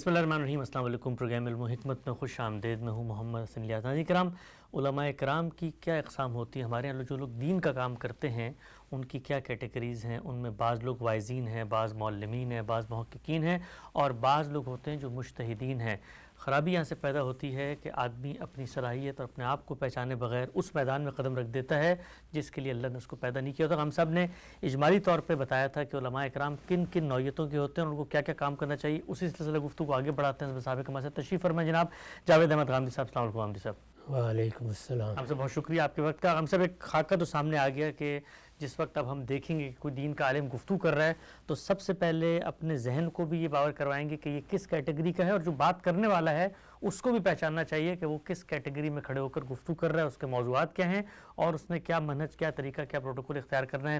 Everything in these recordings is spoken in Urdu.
بسم اللہ الرحمن الرحیم۔ السلام علیکم۔ پروگرام علم و حکمت میں خوش آمدید۔ میں ہوں محمد حسن الیاس۔ ناظرین کرام، علماء کرام کی کیا اقسام ہوتی ہیں؟ ہمارے یہاں جو لوگ دین کا کام کرتے ہیں ان کی کیا کیٹیگریز ہیں؟ ان میں بعض لوگ واعظین ہیں، بعض معلمین ہیں، بعض محققین ہیں، اور بعض لوگ ہوتے ہیں جو مجتہدین ہیں۔ خرابی یہاں سے پیدا ہوتی ہے کہ آدمی اپنی صلاحیت اور اپنے آپ کو پہچانے بغیر اس میدان میں قدم رکھ دیتا ہے جس کے لیے اللہ نے اس کو پیدا نہیں کیا ہوتا۔ ہم سب نے اجمالی طور پہ بتایا تھا کہ علماء کرام کن کن نوعیتوں کے ہوتے ہیں اور ان کو کیا کیا کام کرنا چاہیے۔ اسی سلسلے گفتگو آگے بڑھاتے ہیں۔ صاحب کما سے تشریف فرمائیں جناب جاوید احمد غامدی صاحب۔ السلام علیکم غامدی صاحب۔ وعلیکم السلام۔ ہم سے بہت شکریہ آپ کے وقت کا۔ ہم سب ایک خاکہ تو سامنے آ گیا کہ جس وقت اب ہم دیکھیں گے کہ کوئی دین کا عالم گفتگو کر رہا ہے تو سب سے پہلے اپنے ذہن کو بھی یہ باور کروائیں گے کہ یہ کس کیٹیگری کا ہے، اور جو بات کرنے والا ہے اس کو بھی پہچاننا چاہیے کہ وہ کس کیٹیگری میں کھڑے ہو کر گفتگو کر رہا ہے، اس کے موضوعات کیا ہیں اور اس نے کیا منہج، کیا طریقہ، کیا پروٹوکول اختیار کرنا ہے۔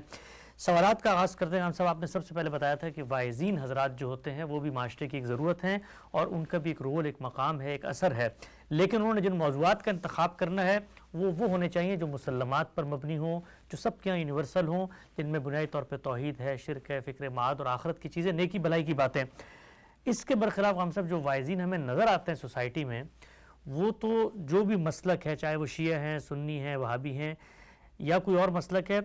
سوالات کا آغاز کرتے ہیں۔ ہم سب آپ نے سب سے پہلے بتایا تھا کہ واعظین حضرات جو ہوتے ہیں وہ بھی معاشرے کی ایک ضرورت ہیں اور ان کا بھی ایک رول، ایک مقام ہے، ایک اثر ہے، لیکن انہوں نے جن موضوعات کا انتخاب کرنا ہے وہ ہونے چاہیے جو مسلمات پر مبنی ہوں، جو سب کے یہاں یونیورسل ہوں، جن میں بنیادی طور پہ توحید ہے، شرک ہے، فکر معاد اور آخرت کی چیزیں، نیکی بھلائی کی باتیں۔ اس کے برخلاف ہم سب جو واعظین ہمیں نظر آتے ہیں سوسائٹی میں، وہ تو جو بھی مسلک ہے، چاہے وہ شیعہ ہیں، سنی ہیں، وہابی ہیں یا کوئی اور مسلک ہے،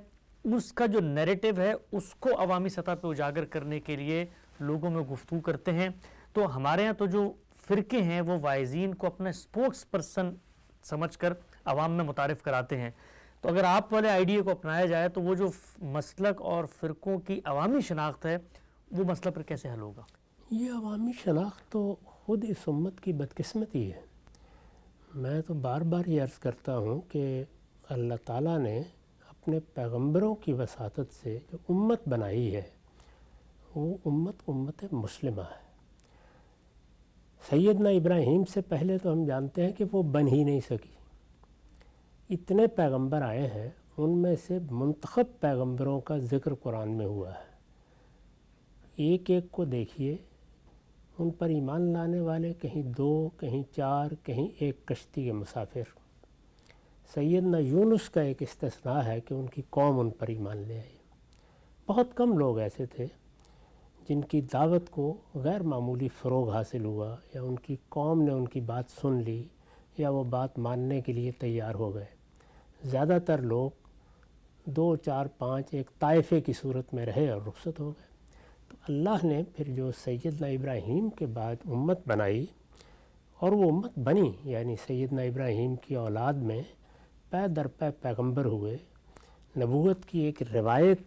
اس کا جو نیریٹو ہے اس کو عوامی سطح پہ اجاگر کرنے کے لیے لوگوں میں گفتگو کرتے ہیں۔ تو ہمارے ہاں تو جو فرقے ہیں وہ واعظین کو اپنا اسپوکس پرسن سمجھ کر عوام میں متعارف کراتے ہیں۔ تو اگر آپ والے آئیڈیا کو اپنایا جائے تو وہ جو مسلک اور فرقوں کی عوامی شناخت ہے وہ مسئلہ پر کیسے حل ہوگا؟ یہ عوامی شناخت تو خود اس امت کی بدقسمتی ہے۔ میں تو بار بار یہ عرض کرتا ہوں کہ اللہ تعالیٰ نے اپنے پیغمبروں کی وساطت سے جو امت بنائی ہے وہ امت مسلمہ ہے۔ سیدنا ابراہیم سے پہلے تو ہم جانتے ہیں کہ وہ بن ہی نہیں سکی۔ اتنے پیغمبر آئے ہیں، ان میں سے منتخب پیغمبروں کا ذکر قرآن میں ہوا ہے۔ ایک ایک کو دیکھیے، ان پر ایمان لانے والے کہیں 2، کہیں 4، کہیں 1 کشتی کے مسافر۔ سیدنا یونس کا ایک استثناء ہے کہ ان کی قوم ان پر ایمان لے آئی۔ بہت کم لوگ ایسے تھے جن کی دعوت کو غیر معمولی فروغ حاصل ہوا، یا ان کی قوم نے ان کی بات سن لی یا وہ بات ماننے کے لیے تیار ہو گئے۔ زیادہ تر لوگ 2، 4، 5 ایک طائفے کی صورت میں رہے اور رخصت ہو گئے۔ تو اللہ نے پھر جو سیدنا ابراہیم کے بعد امت بنائی، اور وہ امت بنی، یعنی سیدنا ابراہیم کی اولاد میں پے در پے پیغمبر ہوئے، نبوت کی ایک روایت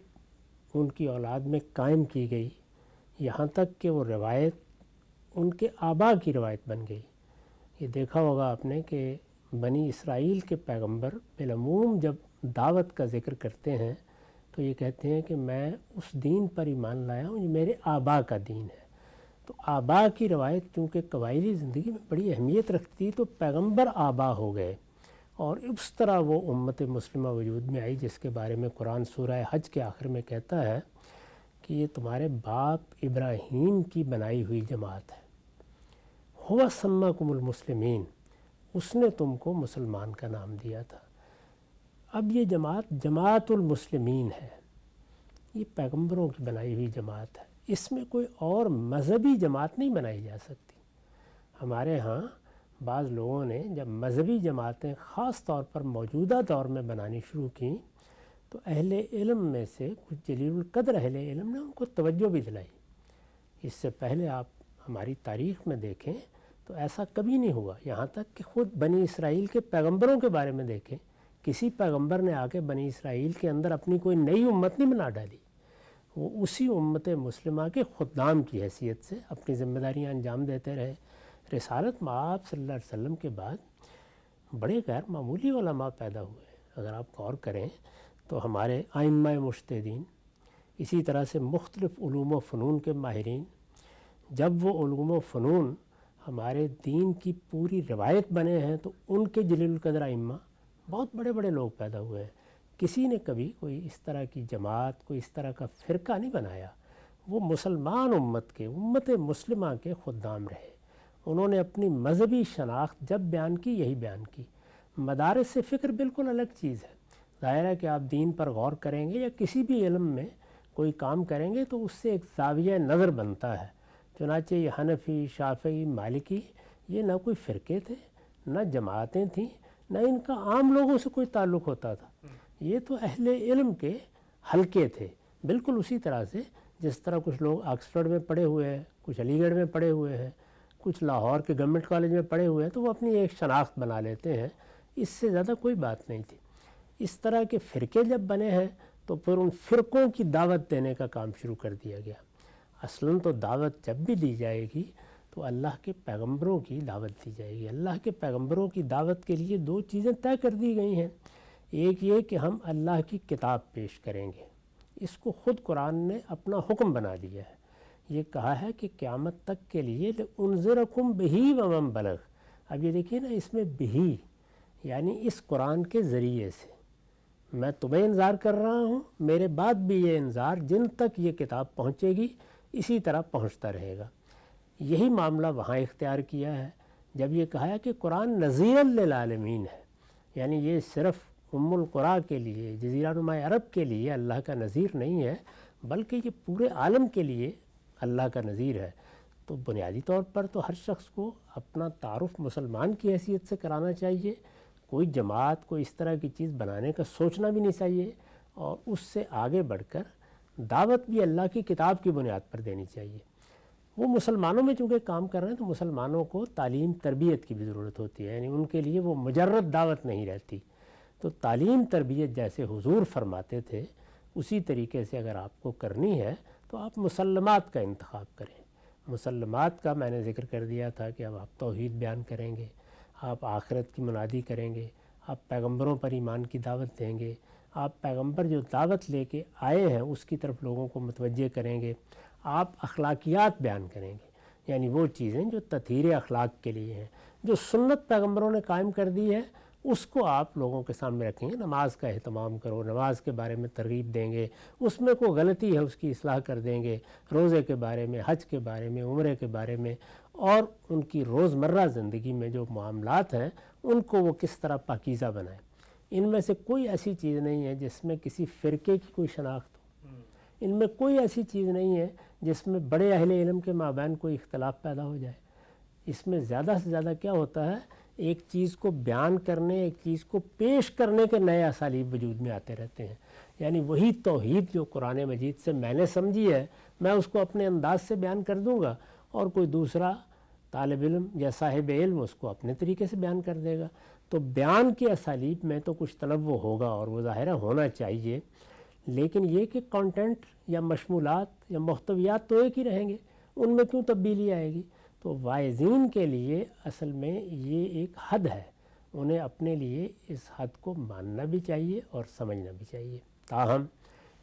ان کی اولاد میں قائم کی گئی، یہاں تک کہ وہ روایت ان کے آبا کی روایت بن گئی۔ یہ دیکھا ہوگا آپ نے کہ بنی اسرائیل کے پیغمبر بالعموم جب دعوت کا ذکر کرتے ہیں تو یہ کہتے ہیں کہ میں اس دین پر ایمان لایا ہوں جو میرے آبا کا دین ہے۔ تو آبا کی روایت چونکہ قبائلی زندگی میں بڑی اہمیت رکھتی تو پیغمبر آبا ہو گئے، اور اس طرح وہ امت مسلمہ وجود میں آئی، جس کے بارے میں قرآن سورہ حج کے آخر میں کہتا ہے کہ یہ تمہارے باپ ابراہیم کی بنائی ہوئی جماعت ہے۔ ہوا سماکم المسلمین، اس نے تم کو مسلمان کا نام دیا تھا۔ اب یہ جماعت المسلمین ہے، یہ پیغمبروں کی بنائی ہوئی جماعت ہے، اس میں کوئی اور مذہبی جماعت نہیں بنائی جا سکتی۔ ہمارے ہاں بعض لوگوں نے جب مذہبی جماعتیں خاص طور پر موجودہ دور میں بنانی شروع کیں تو اہل علم میں سے کچھ جلیل القدر اہل علم نے ان کو توجہ بھی دلائی۔ اس سے پہلے آپ ہماری تاریخ میں دیکھیں تو ایسا کبھی نہیں ہوا، یہاں تک کہ خود بنی اسرائیل کے پیغمبروں کے بارے میں دیکھیں، کسی پیغمبر نے آ کے بنی اسرائیل کے اندر اپنی کوئی نئی امت نہیں بنا ڈالی، وہ اسی امت مسلمہ کے خدام کی حیثیت سے اپنی ذمہ داریاں انجام دیتے رہے۔ رسالت مآب صلی اللہ علیہ وسلم کے بعد بڑے غیر معمولی علماء پیدا ہوئے۔ اگر آپ غور کریں تو ہمارے ائمہ مجتہدین، اسی طرح سے مختلف علوم و فنون کے ماہرین، جب وہ علوم و فنون ہمارے دین کی پوری روایت بنے ہیں تو ان کے جلیل القدر ائمہ بہت بڑے بڑے لوگ پیدا ہوئے ہیں۔ کسی نے کبھی کوئی اس طرح کی جماعت، کوئی اس طرح کا فرقہ نہیں بنایا، وہ مسلمان امت مسلمہ کے خدام رہے۔ انہوں نے اپنی مذہبی شناخت جب بیان کی یہی بیان کی۔ مدارس سے فکر بالکل الگ چیز ہے۔ ظاہر ہے کہ آپ دین پر غور کریں گے یا کسی بھی علم میں کوئی کام کریں گے تو اس سے ایک زاویہ نظر بنتا ہے، چنانچہ یہ حنفی، شافعی، مالکی یہ نہ کوئی فرقے تھے، نہ جماعتیں تھیں، نہ ان کا عام لوگوں سے کوئی تعلق ہوتا تھا. یہ تو اہل علم کے حلقے تھے، بالکل اسی طرح سے جس طرح کچھ لوگ آکسفورڈ میں پڑھے ہوئے ہیں، کچھ علی گڑھ میں پڑھے ہوئے ہیں، کچھ لاہور کے گورنمنٹ کالج میں پڑھے ہوئے ہیں، تو وہ اپنی ایک شناخت بنا لیتے ہیں. اس سے زیادہ کوئی بات نہیں تھی. اس طرح کے فرقے جب بنے ہیں تو پھر ان فرقوں کی دعوت دینے کا کام شروع کر دیا گیا. اصلاً تو دعوت جب بھی دی جائے گی تو اللہ کے پیغمبروں کی دعوت دی جائے گی. اللہ کے پیغمبروں کی دعوت کے لیے دو چیزیں طے کر دی گئی ہیں. ایک یہ کہ ہم اللہ کی کتاب پیش کریں گے، اس کو خود قرآن نے اپنا حکم بنا دیا ہے. یہ کہا ہے کہ قیامت تک کے لیے انذرکم بہی ومن بلغ. اب یہ دیکھیے نا، اس میں بہی یعنی اس قرآن کے ذریعے سے میں تمہیں انذار کر رہا ہوں، میرے بعد بھی یہ انذار جن تک یہ کتاب پہنچے گی اسی طرح پہنچتا رہے گا. یہی معاملہ وہاں اختیار کیا ہے جب یہ کہا ہے کہ قرآن نذیر للعالمین ہے. یعنی یہ صرف ام القریٰ کے لیے، جزیرہ نما عرب کے لیے اللہ کا نذیر نہیں ہے، بلکہ یہ پورے عالم کے لیے اللہ کا نذیر ہے. تو بنیادی طور پر تو ہر شخص کو اپنا تعارف مسلمان کی حیثیت سے کرانا چاہیے. کوئی جماعت، کوئی اس طرح کی چیز بنانے کا سوچنا بھی نہیں چاہیے، اور اس سے آگے بڑھ کر دعوت بھی اللہ کی کتاب کی بنیاد پر دینی چاہیے. وہ مسلمانوں میں چونکہ کام کر رہے ہیں تو مسلمانوں کو تعلیم تربیت کی بھی ضرورت ہوتی ہے. یعنی ان کے لیے وہ مجرد دعوت نہیں رہتی. تو تعلیم تربیت جیسے حضور فرماتے تھے اسی طریقے سے اگر آپ کو کرنی ہے تو آپ مسلمات کا انتخاب کریں. مسلمات کا میں نے ذکر کر دیا تھا کہ اب آپ توحید بیان کریں گے، آپ آخرت کی منادی کریں گے، آپ پیغمبروں پر ایمان کی دعوت دیں گے، آپ پیغمبر جو دعوت لے کے آئے ہیں اس کی طرف لوگوں کو متوجہ کریں گے، آپ اخلاقیات بیان کریں گے، یعنی وہ چیزیں جو تطہیر اخلاق کے لیے ہیں، جو سنت پیغمبروں نے قائم کر دی ہے اس کو آپ لوگوں کے سامنے رکھیں گے. نماز کا اہتمام کرو، نماز کے بارے میں ترغیب دیں گے، اس میں کوئی غلطی ہے اس کی اصلاح کر دیں گے، روزے کے بارے میں، حج کے بارے میں، عمرے کے بارے میں، اور ان کی روزمرہ زندگی میں جو معاملات ہیں ان کو وہ کس طرح پاکیزہ بنائیں. ان میں سے کوئی ایسی چیز نہیں ہے جس میں کسی فرقے کی کوئی شناخت ہو. ان میں کوئی ایسی چیز نہیں ہے جس میں بڑے اہل علم کے مابین کوئی اختلاف پیدا ہو جائے. اس میں زیادہ سے زیادہ کیا ہوتا ہے، ایک چیز کو بیان کرنے، ایک چیز کو پیش کرنے کے نئے اسالیب وجود میں آتے رہتے ہیں. یعنی وہی توحید جو قرآن مجید سے میں نے سمجھی ہے میں اس کو اپنے انداز سے بیان کر دوں گا، اور کوئی دوسرا طالب علم یا صاحب علم اس کو اپنے طریقے سے بیان کر دے گا. تو بیان کے اسالیب میں تو کچھ تنوع ہوگا اور وہ ظاہرہ ہونا چاہیے، لیکن یہ کہ کانٹینٹ یا مشمولات یا محتویات تو ایک ہی رہیں گے، ان میں کیوں تبدیلی آئے گی؟ تو واعظین کے لیے اصل میں یہ ایک حد ہے، انہیں اپنے لیے اس حد کو ماننا بھی چاہیے اور سمجھنا بھی چاہیے. تاہم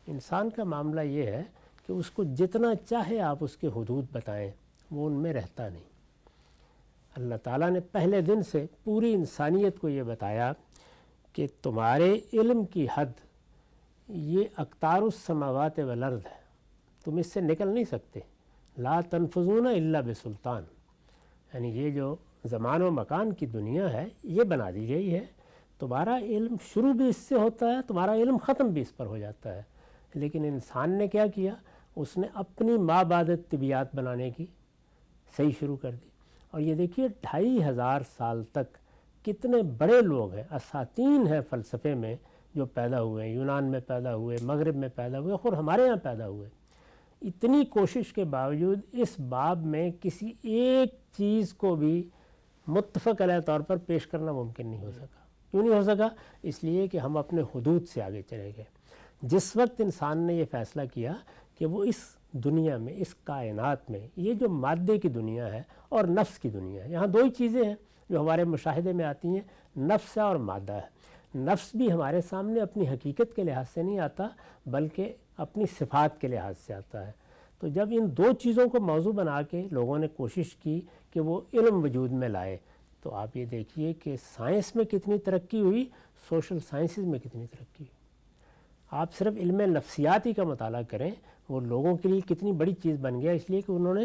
انسان کا معاملہ یہ ہے کہ اس کو جتنا چاہے آپ اس کے حدود بتائیں وہ ان میں رہتا نہیں. اللہ تعالیٰ نے پہلے دن سے پوری انسانیت کو یہ بتایا کہ تمہارے علم کی حد یہ اقطار السماوات والارض ہے، تم اس سے نکل نہیں سکتے. لا تنفذون الا بسلطان. یعنی یہ جو زمان و مکان کی دنیا ہے یہ بنا دی گئی ہے. تمہارا علم شروع بھی اس سے ہوتا ہے، تمہارا علم ختم بھی اس پر ہو جاتا ہے. لیکن انسان نے کیا کیا، اس نے اپنی مابعد طبیعات بنانے کی صحیح شروع کر دی. اور یہ دیکھیے 2500 سال تک کتنے بڑے لوگ ہیں، اساطین ہیں فلسفے میں جو پیدا ہوئے ہیں، یونان میں پیدا ہوئے، مغرب میں پیدا ہوئے، اور ہمارے یہاں پیدا ہوئے. اتنی کوشش کے باوجود اس باب میں کسی ایک چیز کو بھی متفق علیہ طور پر پیش کرنا ممکن نہیں ہو سکا. کیوں نہیں ہو سکا؟ اس لیے کہ ہم اپنے حدود سے آگے چلے گئے. جس وقت انسان نے یہ فیصلہ کیا کہ وہ اس دنیا میں، اس کائنات میں، یہ جو مادے کی دنیا ہے اور نفس کی دنیا ہے، یہاں دو ہی چیزیں ہیں جو ہمارے مشاہدے میں آتی ہیں، نفس ہے اور مادہ ہے. نفس بھی ہمارے سامنے اپنی حقیقت کے لحاظ سے نہیں آتا بلکہ اپنی صفات کے لحاظ سے آتا ہے. تو جب ان دو چیزوں کو موضوع بنا کے لوگوں نے کوشش کی کہ وہ علم وجود میں لائے، تو آپ یہ دیکھیے کہ سائنس میں کتنی ترقی ہوئی، سوشل سائنسز میں کتنی ترقی ہوئی. آپ صرف علم نفسیات ہی کا مطالعہ کریں، وہ لوگوں کے لیے کتنی بڑی چیز بن گیا، اس لیے کہ انہوں نے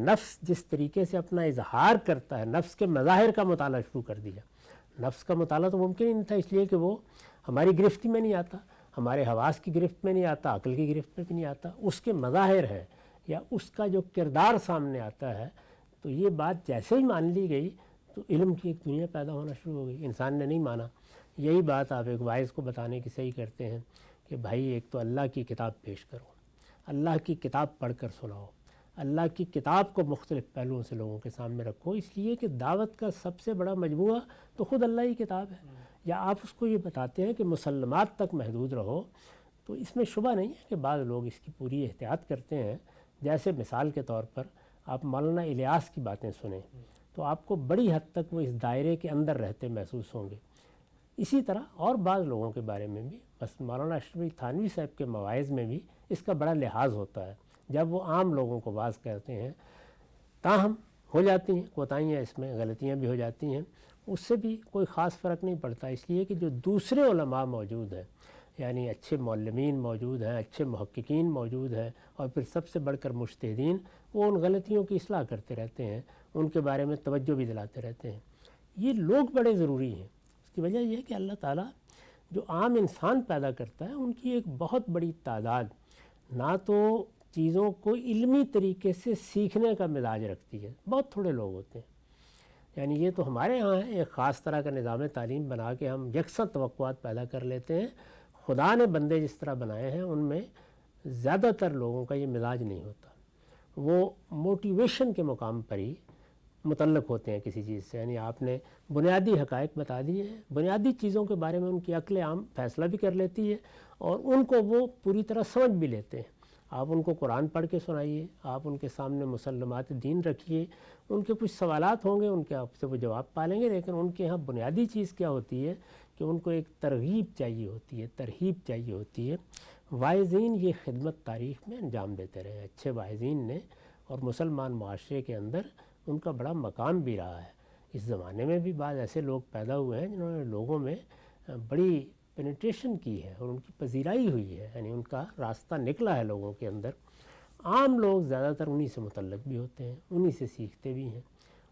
نفس جس طریقے سے اپنا اظہار کرتا ہے، نفس کے مظاہر کا مطالعہ شروع کر دیا. نفس کا مطالعہ تو ممکن ہی نہیں تھا، اس لیے کہ وہ ہماری گرفت میں نہیں آتا، ہمارے حواس کی گرفت میں نہیں آتا، عقل کی گرفت میں بھی نہیں آتا. اس کے مظاہر ہیں، یا اس کا جو کردار سامنے آتا ہے، تو یہ بات جیسے ہی مان لی گئی تو علم کی ایک دنیا پیدا ہونا شروع ہو گئی۔ انسان نے نہیں مانا۔ یہی بات آپ ایک وائز کو بتانے کی صحیح کرتے ہیں کہ بھائی ایک تو اللہ کی کتاب پیش کرو، اللہ کی کتاب پڑھ کر سناؤ، اللہ کی کتاب کو مختلف پہلوؤں سے لوگوں کے سامنے رکھو، اس لیے کہ دعوت کا سب سے بڑا مجموعہ تو خود اللہ کی کتاب ہے۔ یا آپ اس کو یہ بتاتے ہیں کہ مسلمات تک محدود رہو، تو اس میں شبہ نہیں ہے کہ بعض لوگ اس کی پوری احتیاط کرتے ہیں۔ جیسے مثال کے طور پر آپ مولانا الیاس کی باتیں سنیں تو آپ کو بڑی حد تک وہ اس دائرے کے اندر رہتے محسوس ہوں گے۔ اسی طرح اور بعض لوگوں کے بارے میں بھی، بس مولانا اشرف علی تھانوی صاحب کے مواعظ میں بھی اس کا بڑا لحاظ ہوتا ہے۔ جب وہ عام لوگوں کو واعظ کرتے ہیں، تاہم ہو جاتی ہیں کوتاہیاں، اس میں غلطیاں بھی ہو جاتی ہیں، اس سے بھی کوئی خاص فرق نہیں پڑتا، اس لیے کہ جو دوسرے علماء موجود ہیں، یعنی اچھے معلمین موجود ہیں، اچھے محققین موجود ہیں، اور پھر سب سے بڑھ کر مجتہدین، وہ ان غلطیوں کی اصلاح کرتے رہتے ہیں، ان کے بارے میں توجہ بھی دلاتے رہتے ہیں۔ یہ لوگ بڑے ضروری ہیں۔ اس کی وجہ یہ ہے کہ اللہ تعالیٰ جو عام انسان پیدا کرتا ہے، ان کی ایک بہت بڑی تعداد نہ تو چیزوں کو علمی طریقے سے سیکھنے کا مزاج رکھتی ہے، بہت تھوڑے لوگ ہوتے ہیں۔ یعنی یہ تو ہمارے ہاں ہے، ایک خاص طرح کا نظام تعلیم بنا کے ہم یکساں توقعات پیدا کر لیتے ہیں۔ خدا نے بندے جس طرح بنائے ہیں، ان میں زیادہ تر لوگوں کا یہ مزاج نہیں ہوتا۔ وہ موٹیویشن کے مقام پر ہی متعلق ہوتے ہیں کسی چیز سے، یعنی آپ نے بنیادی حقائق بتا دیے ہیں، بنیادی چیزوں کے بارے میں ان کی عقل عام فیصلہ بھی کر لیتی ہے، اور ان کو وہ پوری طرح سمجھ بھی لیتے ہیں۔ آپ ان کو قرآن پڑھ کے سنائیے، آپ ان کے سامنے مسلمات دین رکھیے، ان کے کچھ سوالات ہوں گے، ان کے آپ سے وہ جواب پالیں گے، لیکن ان کے ہاں بنیادی چیز کیا ہوتی ہے کہ ان کو ایک ترغیب چاہیے ہوتی ہے، ترہیب چاہیے ہوتی ہے۔ واعظین یہ خدمت تاریخ میں انجام دیتے رہے، اچھے واعظین نے، اور مسلمان معاشرے کے اندر ان کا بڑا مقام بھی رہا ہے۔ اس زمانے میں بھی بعض ایسے لوگ پیدا ہوئے ہیں جنہوں نے لوگوں میں بڑی پینیٹریشن کی ہے اور ان کی پذیرائی ہوئی ہے، یعنی ان کا راستہ نکلا ہے لوگوں کے اندر۔ عام لوگ زیادہ تر انہی سے متعلق بھی ہوتے ہیں، انہی سے سیکھتے بھی ہیں،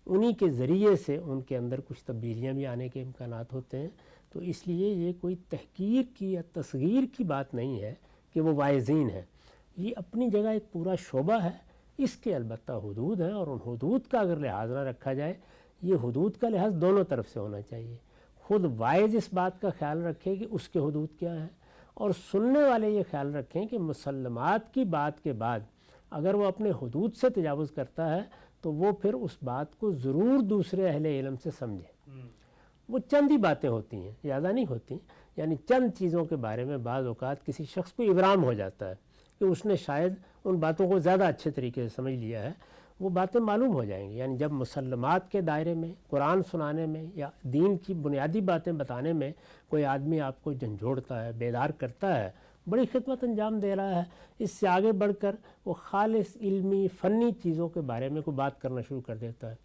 انہی کے ذریعے سے ان کے اندر کچھ تبدیلیاں بھی آنے کے امکانات ہوتے ہیں۔ تو اس لیے یہ کوئی تحقیر کی یا تصغیر کی بات نہیں ہے کہ وہ واعظین ہیں، یہ اپنی جگہ ایک پورا شعبہ ہے، اس کے البتہ حدود ہیں، اور ان حدود کا اگر لحاظ نہ رکھا جائے، یہ حدود کا لحاظ دونوں طرف سے ہونا چاہیے۔ خود واعظ اس بات کا خیال رکھے کہ اس کے حدود کیا ہیں، اور سننے والے یہ خیال رکھیں کہ مسلمات کی بات کے بعد اگر وہ اپنے حدود سے تجاوز کرتا ہے تو وہ پھر اس بات کو ضرور دوسرے اہل علم سے سمجھے۔ وہ چند ہی باتیں ہوتی ہیں، زیادہ نہیں ہوتی، یعنی چند چیزوں کے بارے میں بعض اوقات کسی شخص کو ابرام ہو جاتا ہے کہ اس نے شاید ان باتوں کو زیادہ اچھے طریقے سے سمجھ لیا ہے، وہ باتیں معلوم ہو جائیں گی۔ یعنی جب مسلمات کے دائرے میں قرآن سنانے میں یا دین کی بنیادی باتیں بتانے میں کوئی آدمی آپ کو جھنجھوڑتا ہے، بیدار کرتا ہے، بڑی خدمت انجام دے رہا ہے، اس سے آگے بڑھ کر وہ خالص علمی فنی چیزوں کے بارے میں کوئی بات کرنا شروع کر دیتا ہے،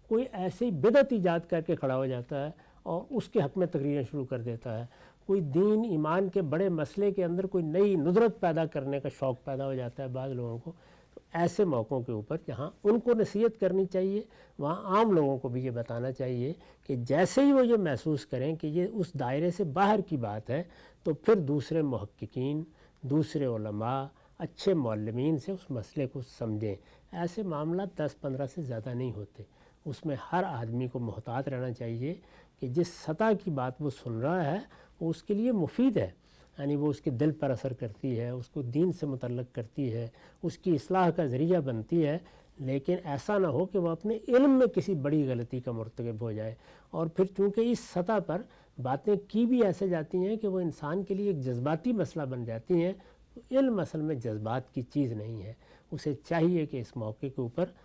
کوئی ایسی بدعت ایجاد کر کے کھڑا ہو جاتا ہے اور اس کے حق میں تقریریں شروع کر دیتا ہے، کوئی دین ایمان کے بڑے مسئلے کے اندر کوئی نئی ندرت پیدا کرنے کا شوق پیدا ہو جاتا ہے بعض لوگوں کو۔ تو ایسے موقعوں کے اوپر جہاں ان کو نصیحت کرنی چاہیے، وہاں عام لوگوں کو بھی یہ بتانا چاہیے کہ جیسے ہی وہ یہ محسوس کریں کہ یہ اس دائرے سے باہر کی بات ہے، تو پھر دوسرے محققین، دوسرے علماء، اچھے معلمین سے اس مسئلے کو سمجھیں۔ ایسے معاملات 10-15 سے زیادہ نہیں ہوتے، اس میں ہر آدمی کو محتاط رہنا چاہیے کہ جس سطح کی بات وہ سن رہا ہے وہ اس کے لیے مفید ہے، یعنی وہ اس کے دل پر اثر کرتی ہے، اس کو دین سے متعلق کرتی ہے، اس کی اصلاح کا ذریعہ بنتی ہے، لیکن ایسا نہ ہو کہ وہ اپنے علم میں کسی بڑی غلطی کا مرتکب ہو جائے۔ اور پھر چونکہ اس سطح پر باتیں کی بھی ایسے جاتی ہیں کہ وہ انسان کے لیے ایک جذباتی مسئلہ بن جاتی ہیں، تو علم اصل میں جذبات کی چیز نہیں ہے۔ اسے چاہیے کہ اس موقع کے اوپر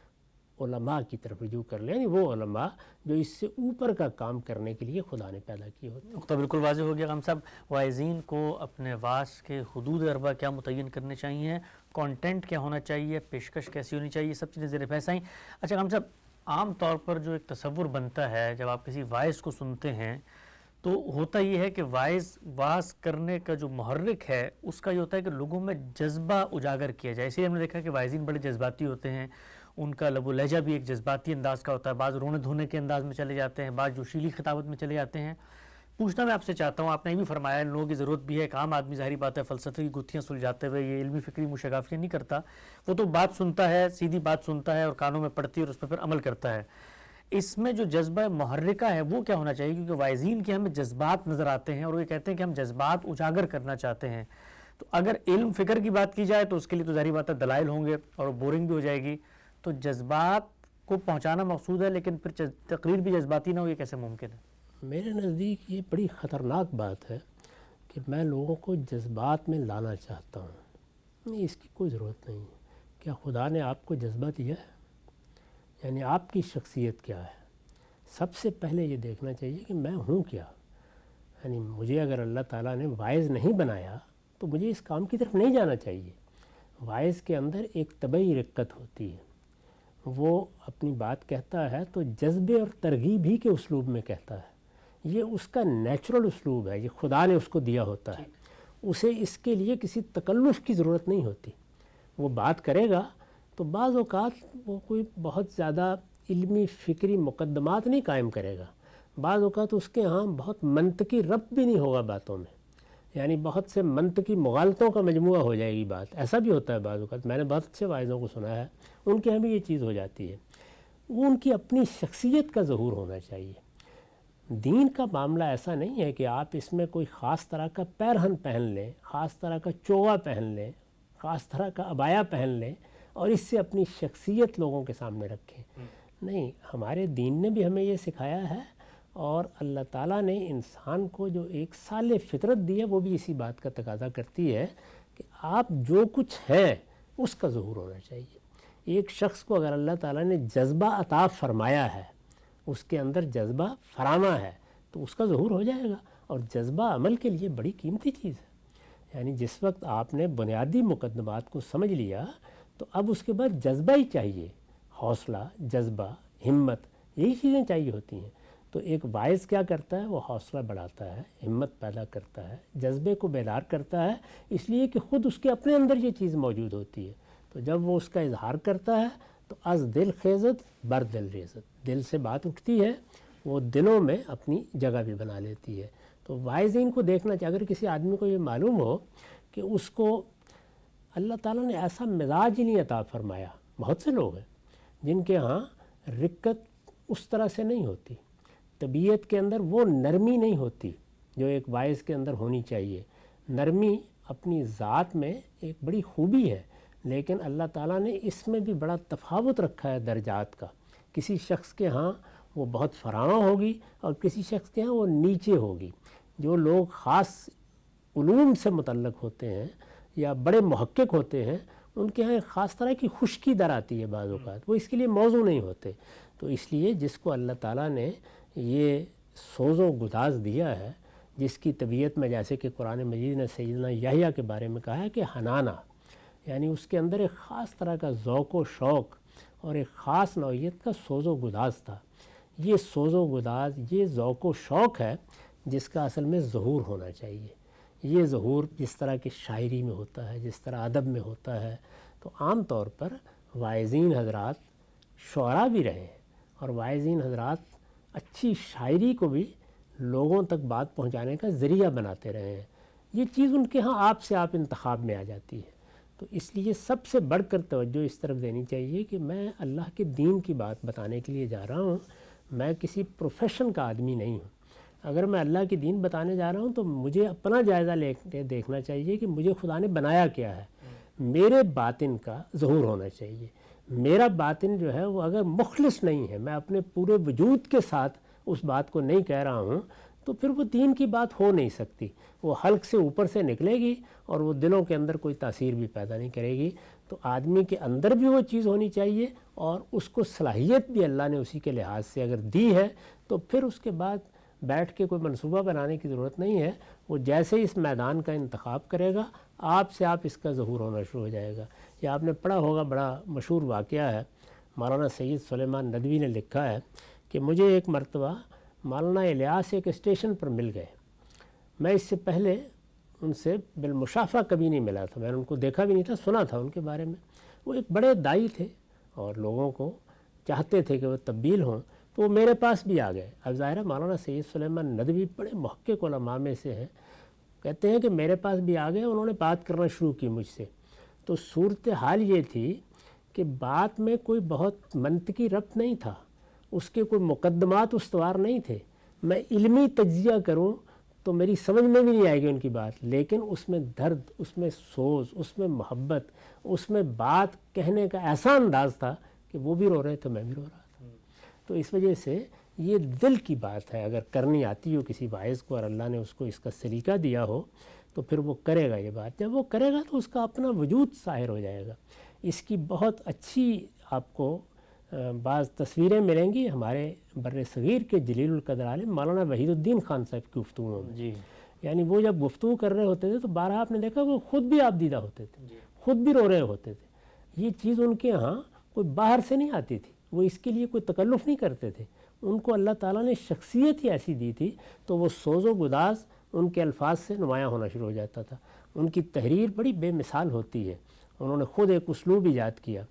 علماء کی طرف رجوع کر لیں، یعنی وہ علماء جو اس سے اوپر کا کام کرنے کے لیے خدا نے پیدا کیے ہوتے ہیں۔ تو بالکل واضح ہو گیا غم صاحب، واعظین کو اپنے وعظ کے حدود اربع کیا متعین کرنے چاہیے، کانٹینٹ کیا ہونا چاہیے، پیشکش کیسی ہونی چاہیے، سب چیزیں زیر بحث آئیں۔ اچھا غم صاحب، عام طور پر جو ایک تصور بنتا ہے جب آپ کسی واعظ کو سنتے ہیں تو ہوتا یہ ہے کہ واعظ کرنے کا جو محرک ہے اس کا یہ ہوتا ہے کہ لوگوں میں جذبہ اجاگر کیا جائے۔ اسی لیے ہم نے دیکھا کہ واعظین بڑے جذباتی ہوتے ہیں، ان کا لب و لہجہ بھی ایک جذباتی انداز کا ہوتا ہے، بعض رونے دھونے کے انداز میں چلے جاتے ہیں، بعض جوشیلی خطابت میں چلے جاتے ہیں۔ پوچھنا میں آپ سے چاہتا ہوں، آپ نے یہ بھی فرمایا ان لوگوں کی ضرورت بھی ہے، ایک عام آدمی ظاہری بات ہے فلسفے کی گتھیاں سلجھاتے ہوئے یہ علمی فکری مشاغافیاں نہیں کرتا، وہ تو بات سنتا ہے، سیدھی بات سنتا ہے اور کانوں میں پڑتی ہے اور اس پہ پھر عمل کرتا ہے۔ اس میں جو جذبہ محرکہ ہے وہ کیا ہونا چاہیے؟ کیونکہ وائزین کے ہمیں جذبات نظر آتے ہیں اور وہ یہ کہتے ہیں کہ ہم جذبات اجاگر کرنا چاہتے ہیں، تو اگر علم فکر کی بات کی جائے تو اس کے لیے تو ظاہری بات ہے دلائل ہوں گے اور بورنگ بھی ہو جائے گی، تو جذبات کو پہنچانا مقصود ہے لیکن پھر تقریر بھی جذباتی نہ ہو، یہ کیسے ممکن ہے؟ میرے نزدیک یہ بڑی خطرناک بات ہے کہ میں لوگوں کو جذبات میں لانا چاہتا ہوں، نہیں، اس کی کوئی ضرورت نہیں ہے۔ کیا خدا نے آپ کو جذبہ دیا ہے؟ یعنی آپ کی شخصیت کیا ہے؟ سب سے پہلے یہ دیکھنا چاہیے کہ میں ہوں کیا۔ یعنی مجھے اگر اللہ تعالیٰ نے وائز نہیں بنایا تو مجھے اس کام کی طرف نہیں جانا چاہیے۔ وائز کے اندر ایک طبعی رقت ہوتی ہے، وہ اپنی بات کہتا ہے تو جذبے اور ترغیب ہی کے اسلوب میں کہتا ہے، یہ اس کا نیچرل اسلوب ہے، یہ خدا نے اس کو دیا ہوتا ہے، اسے اس کے لیے کسی تکلف کی ضرورت نہیں ہوتی۔ وہ بات کرے گا تو بعض اوقات وہ کوئی بہت زیادہ علمی فکری مقدمات نہیں قائم کرے گا، بعض اوقات اس کے ہاں بہت منطقی ربط بھی نہیں ہوگا باتوں میں، یعنی بہت سے منطقی مغالطوں کا مجموعہ ہو جائے گی بات، ایسا بھی ہوتا ہے بعض اوقات، میں نے بہت اچھے واعظوں کو سنا ہے، ان کے ہاں بھی یہ چیز ہو جاتی ہے۔ وہ ان کی اپنی شخصیت کا ظہور ہونا چاہیے۔ دین کا معاملہ ایسا نہیں ہے کہ آپ اس میں کوئی خاص طرح کا پیرہن پہن لیں، خاص طرح کا چوغا پہن لیں، خاص طرح کا عبایا پہن لیں اور اس سے اپنی شخصیت لوگوں کے سامنے رکھیں۔ نہیں، ہمارے دین نے بھی ہمیں یہ سکھایا ہے، اور اللہ تعالیٰ نے انسان کو جو ایک سال فطرت دی ہے وہ بھی اسی بات کا تقاضا کرتی ہے کہ آپ جو کچھ ہیں اس کا ظہور ہونا چاہیے۔ ایک شخص کو اگر اللہ تعالیٰ نے جذبہ عطا فرمایا ہے، اس کے اندر جذبہ فراما ہے، تو اس کا ظہور ہو جائے گا، اور جذبہ عمل کے لیے بڑی قیمتی چیز ہے۔ یعنی جس وقت آپ نے بنیادی مقدمات کو سمجھ لیا تو اب اس کے بعد جذبہ ہی چاہیے، حوصلہ، جذبہ، ہمت، یہی چیزیں چاہیے ہوتی ہیں۔ تو ایک واعظ کیا کرتا ہے؟ وہ حوصلہ بڑھاتا ہے، ہمت پیدا کرتا ہے، جذبے کو بیدار کرتا ہے، اس لیے کہ خود اس کے اپنے اندر یہ چیز موجود ہوتی ہے۔ تو جب وہ اس کا اظہار کرتا ہے تو از دل خیزت بر دل ریزت، دل سے بات اٹھتی ہے، وہ دلوں میں اپنی جگہ بھی بنا لیتی ہے۔ تو واعظین کو دیکھنا چاہیے، اگر کسی آدمی کو یہ معلوم ہو کہ اس کو اللہ تعالیٰ نے ایسا مزاج ہی نہیں عطا فرمایا، بہت سے لوگ ہیں جن کے ہاں رقت اس طرح سے نہیں ہوتی، طبیعت کے اندر وہ نرمی نہیں ہوتی جو ایک واعظ کے اندر ہونی چاہیے۔ نرمی اپنی ذات میں ایک بڑی خوبی ہے، لیکن اللہ تعالیٰ نے اس میں بھی بڑا تفاوت رکھا ہے درجات کا۔ کسی شخص کے ہاں وہ بہت فراواں ہوگی اور کسی شخص کے ہاں وہ نیچے ہوگی۔ جو لوگ خاص علوم سے متعلق ہوتے ہیں یا بڑے محقق ہوتے ہیں، ان کے ہاں ایک خاص طرح کی خشکی در آتی ہے بعض اوقات، وہ اس کے لیے موضوع نہیں ہوتے۔ تو اس لیے جس کو اللہ تعالیٰ نے یہ سوز و گداز دیا ہے، جس کی طبیعت میں، جیسے کہ قرآن مجید نے سیدنا یحییٰ کے بارے میں کہا ہے کہ حنانا، یعنی اس کے اندر ایک خاص طرح کا ذوق و شوق اور ایک خاص نوعیت کا سوز و گداز تھا۔ یہ سوز و گداز، یہ ذوق و شوق ہے جس کا اصل میں ظہور ہونا چاہیے۔ یہ ظہور جس طرح کی شاعری میں ہوتا ہے، جس طرح ادب میں ہوتا ہے، تو عام طور پر واعظین حضرات شعراء بھی رہے ہیں، اور واعظین حضرات اچھی شاعری کو بھی لوگوں تک بات پہنچانے کا ذریعہ بناتے رہے ہیں۔ یہ چیز ان کے ہاں آپ سے آپ انتخاب میں آ جاتی ہے۔ تو اس لیے سب سے بڑھ کر توجہ اس طرف دینی چاہیے کہ میں اللہ کے دین کی بات بتانے کے لیے جا رہا ہوں، میں کسی پروفیشن کا آدمی نہیں ہوں۔ اگر میں اللہ کی دین بتانے جا رہا ہوں تو مجھے اپنا جائزہ لے کے دیکھنا چاہیے کہ مجھے خدا نے بنایا کیا ہے۔ میرے باطن کا ظہور ہونا چاہیے۔ میرا باطن جو ہے وہ اگر مخلص نہیں ہے، میں اپنے پورے وجود کے ساتھ اس بات کو نہیں کہہ رہا ہوں، تو پھر وہ دین کی بات ہو نہیں سکتی، وہ حلق سے اوپر سے نکلے گی اور وہ دلوں کے اندر کوئی تاثیر بھی پیدا نہیں کرے گی۔ تو آدمی کے اندر بھی وہ چیز ہونی چاہیے، اور اس کو صلاحیت بھی اللہ نے اسی کے لحاظ سے اگر دی ہے تو پھر اس کے بعد بیٹھ کے کوئی منصوبہ بنانے کی ضرورت نہیں ہے۔ وہ جیسے اس میدان کا انتخاب کرے گا، آپ سے آپ اس کا ظہور ہونا شروع ہو جائے گا۔ یہ آپ نے پڑھا ہوگا، بڑا مشہور واقعہ ہے، مولانا سید سلیمان ندوی نے لکھا ہے کہ مجھے ایک مرتبہ مولانا الیاس ایک اسٹیشن پر مل گئے۔ میں اس سے پہلے ان سے بالمشافہ کبھی نہیں ملا تھا، میں نے ان کو دیکھا بھی نہیں تھا، سنا تھا ان کے بارے میں۔ وہ ایک بڑے داعی تھے اور لوگوں کو چاہتے تھے کہ وہ تبدیل ہوں۔ تو وہ میرے پاس بھی آ گئے. اب ظاہر ہے مولانا سید سلیمان ندوی بڑے محقق علماء میں سے ہیں, کہتے ہیں کہ میرے پاس بھی آ گئے, انہوں نے بات کرنا شروع کی مجھ سے. تو صورتحال یہ تھی کہ بات میں کوئی بہت منطقی ربط نہیں تھا, اس کے کوئی مقدمات استوار نہیں تھے. میں علمی تجزیہ کروں تو میری سمجھ میں بھی نہیں آئے گی ان کی بات, لیکن اس میں درد, اس میں سوز, اس میں محبت, اس میں بات کہنے کا ایسا انداز تھا کہ وہ بھی رو رہے تھے, میں بھی رو رہا تھا. تو اس وجہ سے یہ دل کی بات ہے, اگر کرنی آتی ہو کسی واعظ کو اور اللہ نے اس کو اس کا سلیقہ دیا ہو تو پھر وہ کرے گا یہ بات. جب وہ کرے گا تو اس کا اپنا وجود ظاہر ہو جائے گا. اس کی بہت اچھی آپ کو بعض تصویریں ملیں گی ہمارے بر صغیر کے جلیل القدر عالم مولانا وحید الدین خان صاحب کی گفتگو میں. جی یعنی وہ جب گفتگو کر رہے ہوتے تھے تو بارہا آپ نے دیکھا وہ خود بھی آپ دیدہ ہوتے تھے, خود بھی رو رہے ہوتے تھے. یہ چیز ان کے ہاں کوئی باہر سے نہیں آتی تھی, وہ اس کے لیے کوئی تکلف نہیں کرتے تھے. ان کو اللہ تعالیٰ نے شخصیت ہی ایسی دی تھی تو وہ سوز و گداز ان کے الفاظ سے نمایاں ہونا شروع ہو جاتا تھا. ان کی تحریر بڑی بے مثال ہوتی ہے. انہوں نے خود ایک اسلوب ایجاد کیا.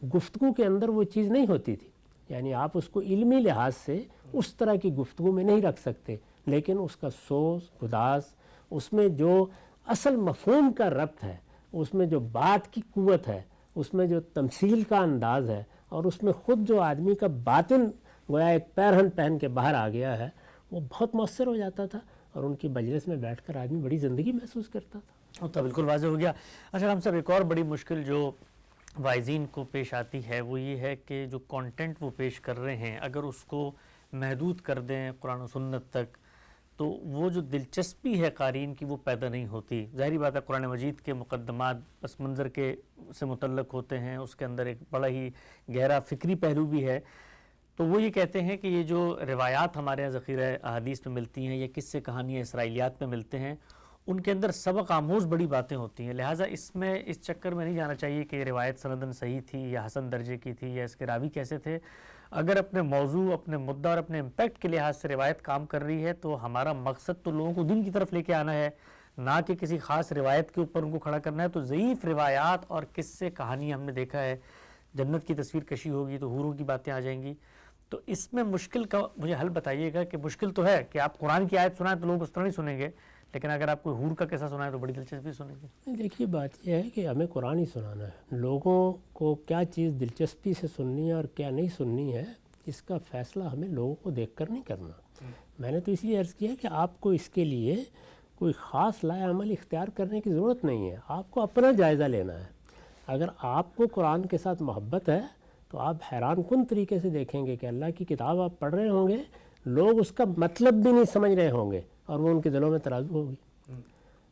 گفتگو کے اندر وہ چیز نہیں ہوتی تھی, یعنی آپ اس کو علمی لحاظ سے اس طرح کی گفتگو میں نہیں رکھ سکتے, لیکن اس کا سوز گداز, اس میں جو اصل مفہوم کا ربط ہے, اس میں جو بات کی قوت ہے, اس میں جو تمثیل کا انداز ہے, اور اس میں خود جو آدمی کا باطن گویا ایک پیرہن پہن کے باہر آ گیا ہے, وہ بہت مؤثر ہو جاتا تھا. اور ان کی مجلس میں بیٹھ کر آدمی بڑی زندگی محسوس کرتا تھا. تو بالکل واضح ہو گیا. اچھا ہم صاحب, ایک اور بڑی مشکل جو وائزین کو پیش آتی ہے وہ یہ ہے کہ جو کانٹینٹ وہ پیش کر رہے ہیں اگر اس کو محدود کر دیں قرآن و سنت تک تو وہ جو دلچسپی ہے قارئین کی وہ پیدا نہیں ہوتی. ظاہری بات ہے قرآن مجید کے مقدمات پس منظر کے سے متعلق ہوتے ہیں, اس کے اندر ایک بڑا ہی گہرا فکری پہلو بھی ہے. تو وہ یہ کہتے ہیں کہ یہ جو روایات ہمارے یہاں ذخیرہ احادیث میں ملتی ہیں یا قصے کہانیاں اسرائیلیات میں ملتے ہیں, ان کے اندر سبق آموز بڑی باتیں ہوتی ہیں. لہٰذا اس چکر میں نہیں جانا چاہیے کہ یہ روایت سندن صحیح تھی یا حسن درجے کی تھی یا اس کے راوی کیسے تھے. اگر اپنے موضوع, اپنے مدعا اور اپنے امپیکٹ کے لحاظ سے روایت کام کر رہی ہے تو ہمارا مقصد تو لوگوں کو دین کی طرف لے کے آنا ہے, نہ کہ کسی خاص روایت کے اوپر ان کو کھڑا کرنا ہے. تو ضعیف روایات اور قصے کہانی ہم نے دیکھا ہے, جنت کی تصویر کشی ہوگی تو حوروں کی باتیں آ جائیں گی. تو اس میں مشکل کا مجھے حل بتائیے گا کہ مشکل تو ہے کہ آپ قرآن کی آیت سنائیں تو لوگ اس طرح نہیں سنیں گے, لیکن اگر آپ کوئی حور کا قصہ سنائیں تو بڑی دلچسپی سنیں گے. دیکھیے بات یہ ہے کہ ہمیں قرآن ہی سنانا ہے. لوگوں کو کیا چیز دلچسپی سے سننی ہے اور کیا نہیں سننی ہے, اس کا فیصلہ ہمیں لوگوں کو دیکھ کر نہیں کرنا. میں نے تو اس لیے عرض کیا کہ آپ کو اس کے لیے کوئی خاص لائے عمل اختیار کرنے کی ضرورت نہیں ہے, آپ کو اپنا جائزہ لینا ہے. اگر آپ کو قرآن کے ساتھ محبت ہے تو آپ حیران کن طریقے سے دیکھیں گے کہ اللہ کی کتاب آپ پڑھ رہے ہوں گے, لوگ اس کا مطلب بھی نہیں سمجھ رہے ہوں گے اور وہ ان کے دلوں میں ترازو ہوگی.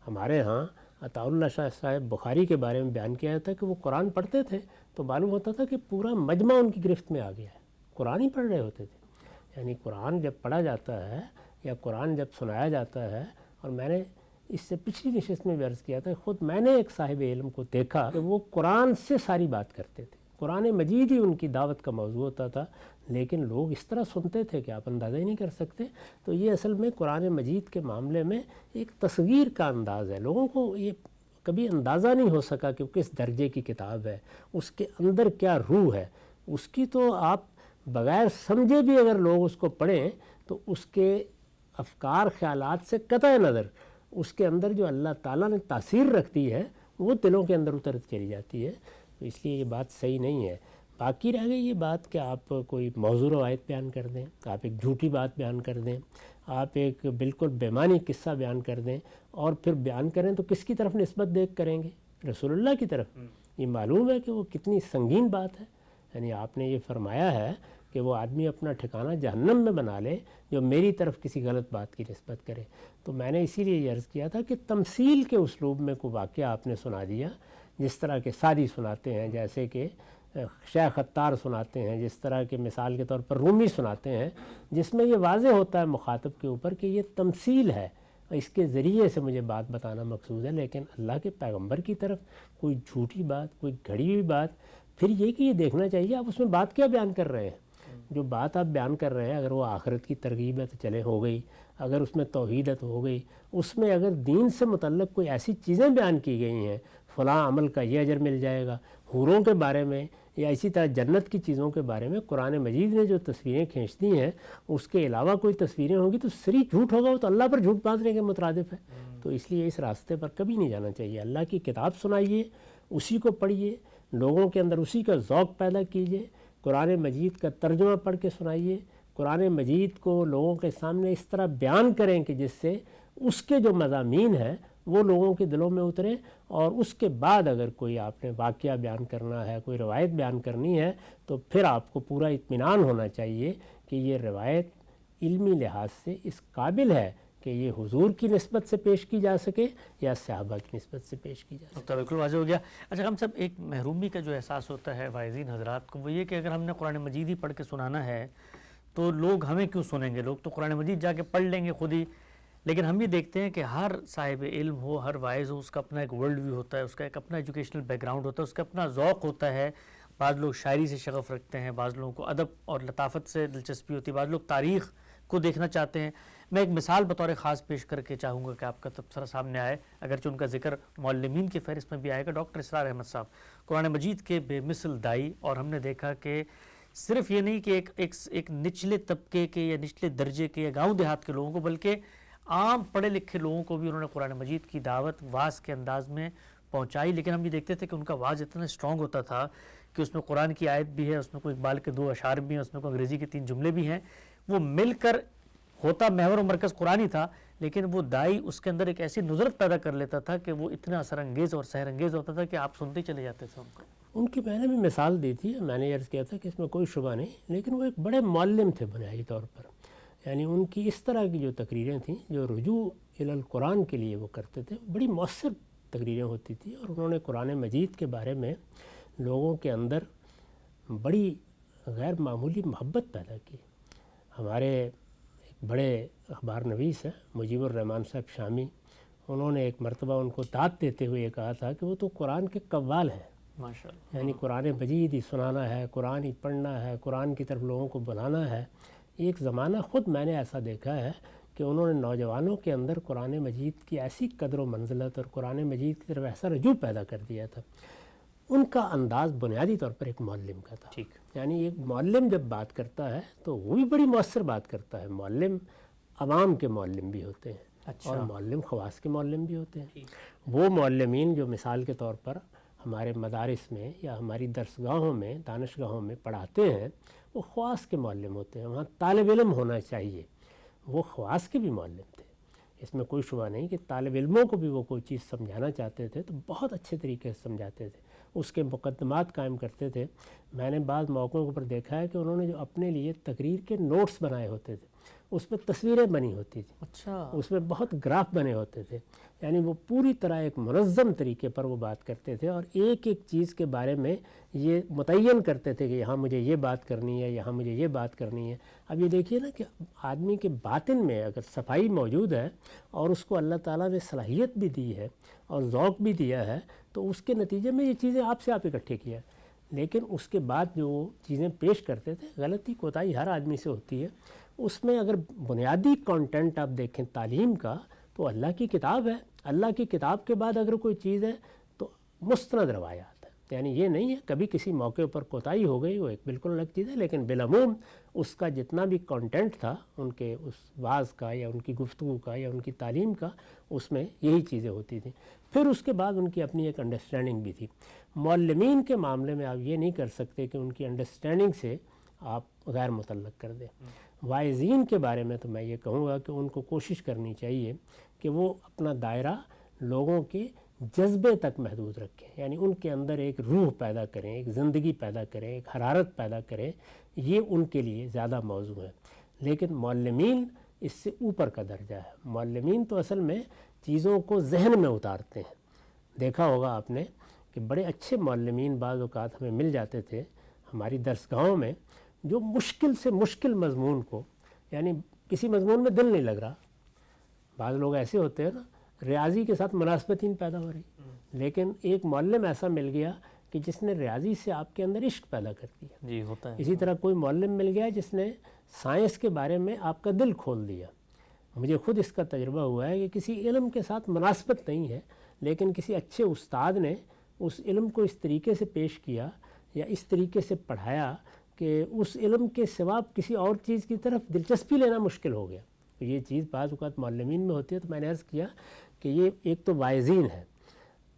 ہمارے ہاں عطاء اللہ شاہ صاحب بخاری کے بارے میں بیان کیا جاتا ہے کہ وہ قرآن پڑھتے تھے تو معلوم ہوتا تھا کہ پورا مجمع ان کی گرفت میں آ گیا ہے, قرآن ہی پڑھ رہے ہوتے تھے. یعنی قرآن جب پڑھا جاتا ہے یا قرآن جب سنایا جاتا ہے, اور میں نے اس سے پچھلی نشست میں بھی عرض کیا تھا, خود میں نے ایک صاحب علم کو دیکھا کہ وہ قرآن سے ساری بات کرتے تھے, قرآن مجید ہی ان کی دعوت کا موضوع ہوتا تھا, لیکن لوگ اس طرح سنتے تھے کہ آپ اندازہ ہی نہیں کر سکتے. تو یہ اصل میں قرآن مجید کے معاملے میں ایک تصغیر کا انداز ہے. لوگوں کو یہ کبھی اندازہ نہیں ہو سکا کہ کس درجے کی کتاب ہے, اس کے اندر کیا روح ہے اس کی. تو آپ بغیر سمجھے بھی اگر لوگ اس کو پڑھیں تو اس کے افکار خیالات سے قطع نظر اس کے اندر جو اللہ تعالیٰ نے تاثیر رکھتی ہے وہ دلوں کے اندر اترتی چلی جاتی ہے. تو اس لیے یہ بات صحیح نہیں ہے. باقی رہ گئی یہ بات کہ آپ کوئی موضوع روایت بیان کر دیں, آپ ایک جھوٹی بات بیان کر دیں, آپ ایک بالکل بے معنی قصہ بیان کر دیں اور پھر بیان کریں تو کس کی طرف نسبت دیکھ کریں گے؟ رسول اللہ کی طرف. یہ معلوم ہے کہ وہ کتنی سنگین بات ہے. یعنی آپ نے یہ فرمایا ہے کہ وہ آدمی اپنا ٹھکانہ جہنم میں بنا لے جو میری طرف کسی غلط بات کی نسبت کرے. تو میں نے اسی لیے یہ عرض کیا تھا کہ تمثیل کے اسلوب میں کوئی واقعہ آپ نے سنا دیا, جس طرح کے سادی سناتے ہیں, جیسے کہ شیخ اتار سناتے ہیں, جس طرح کے مثال کے طور پر رومی سناتے ہیں, جس میں یہ واضح ہوتا ہے مخاطب کے اوپر کہ یہ تمثیل ہے, اس کے ذریعے سے مجھے بات بتانا مقصود ہے. لیکن اللہ کے پیغمبر کی طرف کوئی جھوٹی بات, کوئی گھڑی ہوئی بات, پھر یہ کہ یہ دیکھنا چاہیے آپ اس میں بات کیا بیان کر رہے ہیں. جو بات آپ بیان کر رہے ہیں اگر وہ آخرت کی ترغیب ہے تو چلے ہو گئی, اگر اس میں توحید ہے تو ہو گئی, اس میں اگر دین سے متعلق کوئی ایسی چیزیں بیان کی گئی ہیں فلاں عمل کا یہ اجر مل جائے گا, حوروں کے بارے میں یا اسی طرح جنت کی چیزوں کے بارے میں قرآن مجید نے جو تصویریں کھینچ دی ہیں اس کے علاوہ کوئی تصویریں ہوں گی تو صریح جھوٹ ہوگا، وہ تو اللہ پر جھوٹ باندھنے کے مترادف ہے۔ تو اس لیے اس راستے پر کبھی نہیں جانا چاہیے۔ اللہ کی کتاب سنائیے، اسی کو پڑھیے، لوگوں کے اندر اسی کا ذوق پیدا کیجیے، قرآن مجید کا ترجمہ پڑھ کے سنائیے، قرآن مجید کو لوگوں کے سامنے اس طرح بیان کریں کہ جس سے اس کے جو مضامین ہیں وہ لوگوں کے دلوں میں اترے، اور اس کے بعد اگر کوئی آپ نے واقعہ بیان کرنا ہے، کوئی روایت بیان کرنی ہے، تو پھر آپ کو پورا اطمینان ہونا چاہیے کہ یہ روایت علمی لحاظ سے اس قابل ہے کہ یہ حضور کی نسبت سے پیش کی جا سکے یا صحابہ کی نسبت سے پیش کی جا سکے۔ تو بالکل واضح ہو گیا۔ اچھا ہم سب ایک محرومی کا جو احساس ہوتا ہے واعظین حضرات کو، وہ یہ کہ اگر ہم نے قرآن مجید ہی پڑھ کے سنانا ہے تو لوگ ہمیں کیوں سنیں گے، لوگ تو قرآن مجید جا کے پڑھ لیں گے خود ہی۔ لیکن ہم یہ دیکھتے ہیں کہ ہر صاحب علم ہو، ہر واعظ ہو، اس کا اپنا ایک ورلڈ ویو ہوتا ہے، اس کا ایک اپنا ایجوکیشنل بیک گراؤنڈ ہوتا ہے، اس کا اپنا ذوق ہوتا ہے۔ بعض لوگ شاعری سے شغف رکھتے ہیں، بعض لوگوں کو ادب اور لطافت سے دلچسپی ہوتی ہے، بعض لوگ تاریخ کو دیکھنا چاہتے ہیں۔ میں ایک مثال بطور خاص پیش کر کے چاہوں گا کہ آپ کا تبصرہ سامنے آئے، اگرچہ ان کا ذکر معلمین کی فہرست میں بھی آئے گا۔ ڈاکٹر اسرار احمد صاحب قرآن مجید کے بے مثل دائی، اور ہم نے دیکھا کہ صرف یہ نہیں کہ ایک نچلے طبقے کے یا نچلے درجے کے یا گاؤں دیہات کے لوگوں کو، بلکہ عام پڑھے لکھے لوگوں کو بھی انہوں نے قرآن مجید کی دعوت واعظ کے انداز میں پہنچائی۔ لیکن ہم یہ دیکھتے تھے کہ ان کا واعظ اتنا اسٹرانگ ہوتا تھا کہ اس میں قرآن کی آیت بھی ہے، اس میں کوئی اقبال کے 2 اشعار بھی ہیں، اس میں کوئی انگریزی کے 3 جملے بھی ہیں، وہ مل کر ہوتا محور و مرکز قرآن ہی تھا، لیکن وہ دائی اس کے اندر ایک ایسی نظرت پیدا کر لیتا تھا کہ وہ اتنا اثر انگیز اور سحر انگیز ہوتا تھا کہ آپ سنتے ہی چلے جاتے تھے ان کو۔ ان کی میں نے بھی مثال دی تھی، میں نے عرض کیا تھا کہ اس میں کوئی شبہ نہیں، لیکن وہ ایک بڑے معلم تھے بنیادی طور پر۔ یعنی ان کی اس طرح کی جو تقریریں تھیں جو رجوع الی القرآن کے لیے وہ کرتے تھے، بڑی مؤثر تقریریں ہوتی تھیں، اور انہوں نے قرآن مجید کے بارے میں لوگوں کے اندر بڑی غیر معمولی محبت پیدا کی۔ ہمارے ایک بڑے اخبار نویس ہیں مجیب الرحمان صاحب شامی، انہوں نے ایک مرتبہ ان کو داد دیتے ہوئے یہ کہا تھا کہ وہ تو قرآن کے قوال ہیں، ماشاءاللہ، یعنی قرآن مجید ہی سنانا ہے، قرآن ہی پڑھنا ہے، قرآن کی طرف لوگوں کو بلانا ہے۔ ایک زمانہ خود میں نے ایسا دیکھا ہے کہ انہوں نے نوجوانوں کے اندر قرآن مجید کی ایسی قدر و منزلت اور قرآن مجید کی طرف ایسا رجوع پیدا کر دیا تھا۔ ان کا انداز بنیادی طور پر ایک معلم کا تھا، ٹھیک، یعنی ایک معلم جب بات کرتا ہے تو وہ بھی بڑی مؤثر بات کرتا ہے۔ معلم عوام کے معلم بھی ہوتے ہیں، اور معلم خواص کے معلم بھی ہوتے ہیں۔ وہ معلمین جو مثال کے طور پر ہمارے مدارس میں یا ہماری درسگاہوں میں، دانشگاہوں میں پڑھاتے ہیں، وہ خواص کے معلم ہوتے ہیں، وہاں طالب علم ہونا چاہیے۔ وہ خواص کے بھی معلم تھے، اس میں کوئی شبہ نہیں کہ طالب علموں کو بھی وہ کوئی چیز سمجھانا چاہتے تھے تو بہت اچھے طریقے سے سمجھاتے تھے، اس کے مقدمات قائم کرتے تھے۔ میں نے بعض موقعوں پر دیکھا ہے کہ انہوں نے جو اپنے لیے تقریر کے نوٹس بنائے ہوتے تھے، اس میں تصویریں بنی ہوتی تھیں، اچھا، اس میں بہت گراف بنے ہوتے تھے، یعنی وہ پوری طرح ایک منظم طریقے پر وہ بات کرتے تھے، اور ایک ایک چیز کے بارے میں یہ متعین کرتے تھے کہ یہاں مجھے یہ بات کرنی ہے، یہاں مجھے یہ بات کرنی ہے۔ اب یہ دیکھیے نا کہ آدمی کے باطن میں اگر صفائی موجود ہے اور اس کو اللہ تعالیٰ نے صلاحیت بھی دی ہے اور ذوق بھی دیا ہے، تو اس کے نتیجے میں یہ چیزیں آپ سے آپ اکٹھے کیا، لیکن اس کے بعد جو چیزیں پیش کرتے تھے، غلطی کوتاہی ہر آدمی سے ہوتی ہے، اس میں اگر بنیادی کانٹینٹ آپ دیکھیں تعلیم کا تو اللہ کی کتاب ہے۔ اللہ کی کتاب کے بعد اگر کوئی چیز ہے تو مستند روایات ہے، یعنی یہ نہیں ہے کبھی کسی موقع پر کوتاہی ہو گئی، وہ ایک بالکل الگ چیز ہے، لیکن بالعموم اس کا جتنا بھی کانٹینٹ تھا ان کے اس واعظ کا یا ان کی گفتگو کا یا ان کی تعلیم کا، اس میں یہی چیزیں ہوتی تھیں۔ پھر اس کے بعد ان کی اپنی ایک انڈرسٹینڈنگ بھی تھی۔ معلمین کے معاملے میں آپ یہ نہیں کر سکتے کہ ان کی انڈرسٹینڈنگ سے آپ غیر متعلق کر دیں۔ واعظین کے بارے میں تو میں یہ کہوں گا کہ ان کو کوشش کرنی چاہیے کہ وہ اپنا دائرہ لوگوں کے جذبے تک محدود رکھیں، یعنی ان کے اندر ایک روح پیدا کریں، ایک زندگی پیدا کریں، ایک حرارت پیدا کریں، یہ ان کے لیے زیادہ موضوع ہے۔ لیکن معلمین اس سے اوپر کا درجہ ہے۔ معلمین تو اصل میں چیزوں کو ذہن میں اتارتے ہیں۔ دیکھا ہوگا آپ نے کہ بڑے اچھے معلمین بعض اوقات ہمیں مل جاتے تھے ہماری درسگاہوں میں، جو مشکل سے مشکل مضمون کو، یعنی کسی مضمون میں دل نہیں لگ رہا، بعض لوگ ایسے ہوتے ہیں نا ریاضی کے ساتھ مناسبت ہی نہیں پیدا ہو رہی، لیکن ایک معلم ایسا مل گیا کہ جس نے ریاضی سے آپ کے اندر عشق پیدا کر دیا۔ جی ہوتا ہے۔ اسی طرح کوئی معلم مل گیا جس نے سائنس کے بارے میں آپ کا دل کھول دیا۔ مجھے خود اس کا تجربہ ہوا ہے کہ کسی علم کے ساتھ مناسبت نہیں ہے، لیکن کسی اچھے استاد نے اس علم کو اس طریقے سے پیش کیا یا اس طریقے سے پڑھایا کہ اس علم کے سوا کسی اور چیز کی طرف دلچسپی لینا مشکل ہو گیا. تو یہ چیز بعض اوقات معلمین میں ہوتی ہے. تو میں نے عرض کیا کہ یہ ایک تو واعظین ہے،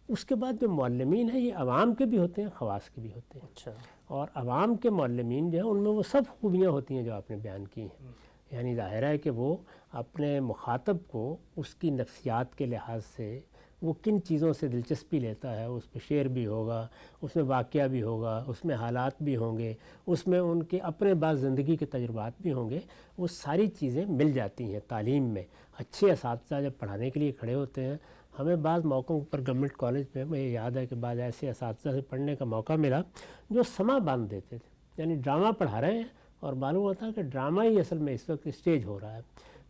اس کے بعد جو معلمین ہیں یہ عوام کے بھی ہوتے ہیں، خواص کے بھی ہوتے ہیں. اچھا. اور عوام کے معلمین جو ہیں ان میں وہ سب خوبیاں ہوتی ہیں جو آپ نے بیان کی ہیں. یعنی ظاہر ہے کہ وہ اپنے مخاطب کو اس کی نفسیات کے لحاظ سے وہ کن چیزوں سے دلچسپی لیتا ہے، اس پہ شعر بھی ہوگا، اس میں واقعہ بھی ہوگا، اس میں حالات بھی ہوں گے، اس میں ان کے اپنے بعض زندگی کے تجربات بھی ہوں گے. وہ ساری چیزیں مل جاتی ہیں تعلیم میں. اچھے اساتذہ جب پڑھانے کے لیے کھڑے ہوتے ہیں، ہمیں بعض موقعوں پر گورنمنٹ کالج میں مجھے یاد ہے کہ بعض ایسے اساتذہ سے پڑھنے کا موقع ملا جو سما باندھ دیتے تھے. یعنی ڈرامہ پڑھا رہے ہیں اور معلوم ہوتا ہے کہ ڈرامہ ہی اصل میں اس وقت اسٹیج ہو رہا ہے.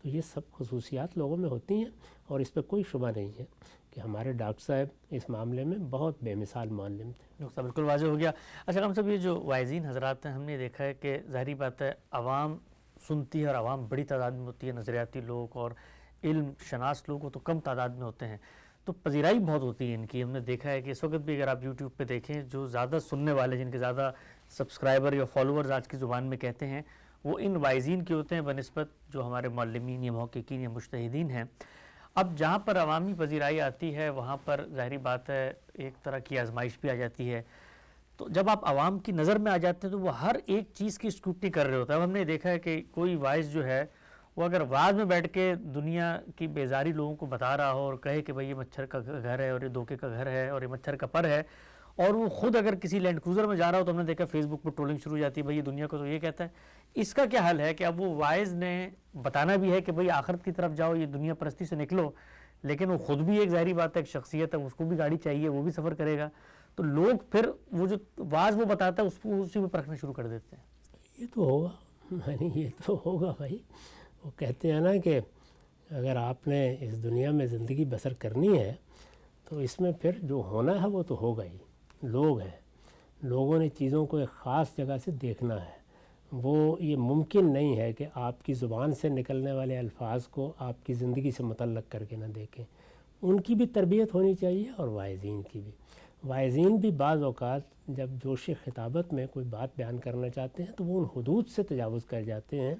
تو یہ سب خصوصیات لوگوں میں ہوتی ہیں اور اس پہ کوئی شبہ نہیں ہے کہ ہمارے ڈاکٹر صاحب اس معاملے میں بہت بے مثال معلم تھے. نقطہ بالکل واضح ہو گیا. اچھا ہم سب یہ جو واعظین حضرات ہیں ہم نے دیکھا ہے کہ ظاہری بات ہے عوام سنتی ہے اور عوام بڑی تعداد میں ہوتی ہے، نظریاتی لوگ اور علم شناس لوگ تو کم تعداد میں ہوتے ہیں. تو پذیرائی بہت ہوتی ہے ان کی. ہم نے دیکھا ہے کہ اس وقت بھی اگر آپ یوٹیوب پہ دیکھیں جو زیادہ سننے والے جن کے زیادہ سبسکرائبر یا فالوورز آج کی زبان میں کہتے ہیں وہ ان واعظین کے ہوتے ہیں بنسبت جو ہمارے معلمین یا محققین یا مجتہدین ہیں. اب جہاں پر عوامی پذیرائی آتی ہے وہاں پر ظاہری بات ہے ایک طرح کی آزمائش بھی آ جاتی ہے. تو جب آپ عوام کی نظر میں آ جاتے ہیں تو وہ ہر ایک چیز کی اسکروٹنی کر رہے ہوتا ہے. اب ہم نے دیکھا ہے کہ کوئی واعظ جو ہے وہ اگر واعظ میں بیٹھ کے دنیا کی بیزاری لوگوں کو بتا رہا ہو اور کہے کہ بھئی یہ مچھر کا گھر ہے اور یہ دھوکے کا گھر ہے اور یہ مچھر کا پر ہے، اور وہ خود اگر کسی لینڈ کروزر میں جا رہا ہو تو ہم نے دیکھا فیس بک پر ٹرولنگ شروع ہو جاتی ہے بھئی یہ دنیا کو تو یہ کہتا ہے. اس کا کیا حل ہے کہ اب وہ واعظ نے بتانا بھی ہے کہ بھئی آخرت کی طرف جاؤ، یہ دنیا پرستی سے نکلو، لیکن وہ خود بھی ایک ظاہری بات ہے ایک شخصیت ہے، اس کو بھی گاڑی چاہیے، وہ بھی سفر کرے گا. تو لوگ پھر وہ جو واعظ وہ بتاتا ہے اس کو اسی میں پرکھنا شروع کر دیتے ہیں. یہ تو ہوگا، یعنی یہ تو ہوگا بھائی. وہ کہتے ہیں نا کہ اگر آپ نے اس دنیا میں زندگی بسر کرنی ہے تو اس میں پھر جو ہونا ہے وہ تو ہوگا ہی. لوگ ہیں، لوگوں نے چیزوں کو ایک خاص جگہ سے دیکھنا ہے. وہ یہ ممکن نہیں ہے کہ آپ کی زبان سے نکلنے والے الفاظ کو آپ کی زندگی سے متعلق کر کے نہ دیکھیں. ان کی بھی تربیت ہونی چاہیے اور واعظین کی بھی. واعظین بھی بعض اوقات جب جوش خطابت میں کوئی بات بیان کرنا چاہتے ہیں تو وہ ان حدود سے تجاوز کر جاتے ہیں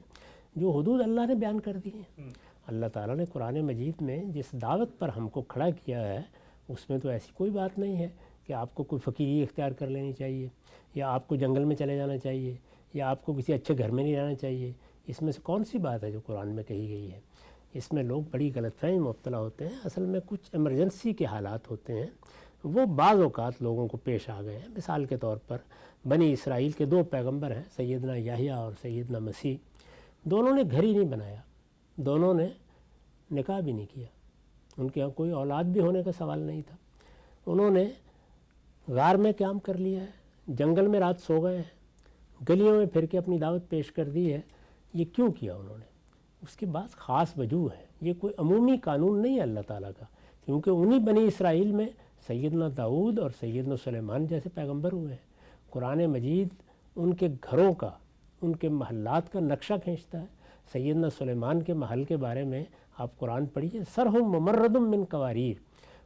جو حدود اللہ نے بیان کر دی ہیں. اللہ تعالیٰ نے قرآن مجید میں جس دعوت پر ہم کو کھڑا کیا ہے اس میں تو ایسی کوئی بات نہیں ہے کہ آپ کو کوئی فقیری اختیار کر لینی چاہیے یا آپ کو جنگل میں چلے جانا چاہیے یا آپ کو کسی اچھے گھر میں نہیں رہنا چاہیے. اس میں سے کون سی بات ہے جو قرآن میں کہی گئی ہے؟ اس میں لوگ بڑی غلط فہمی میں مبتلا ہوتے ہیں. اصل میں کچھ ایمرجنسی کے حالات ہوتے ہیں وہ بعض اوقات لوگوں کو پیش آ گئے ہیں. مثال کے طور پر بنی اسرائیل کے 2 پیغمبر ہیں، سیدنا یحییٰ اور سیدنا مسیح. دونوں نے گھر ہی نہیں بنایا، دونوں نے نکاح بھی نہیں کیا، ان کے یہاں کوئی اولاد بھی ہونے کا سوال نہیں تھا. انہوں نے غار میں قیام کر لیا ہے، جنگل میں رات سو گئے ہیں، گلیوں میں پھر کے اپنی دعوت پیش کر دی ہے. یہ کیوں کیا انہوں نے؟ اس کے بعد خاص وجوہ ہے. یہ کوئی عمومی قانون نہیں ہے اللہ تعالیٰ کا، کیونکہ انہی بنی اسرائیل میں سیدنا داؤد اور سیدنا سلیمان جیسے پیغمبر ہوئے ہیں. قرآن مجید ان کے گھروں کا، ان کے محلات کا نقشہ کھینچتا ہے. سیدنا سلیمان کے محل کے بارے میں آپ قرآن پڑھیے، سرہم ممرد من قواریر.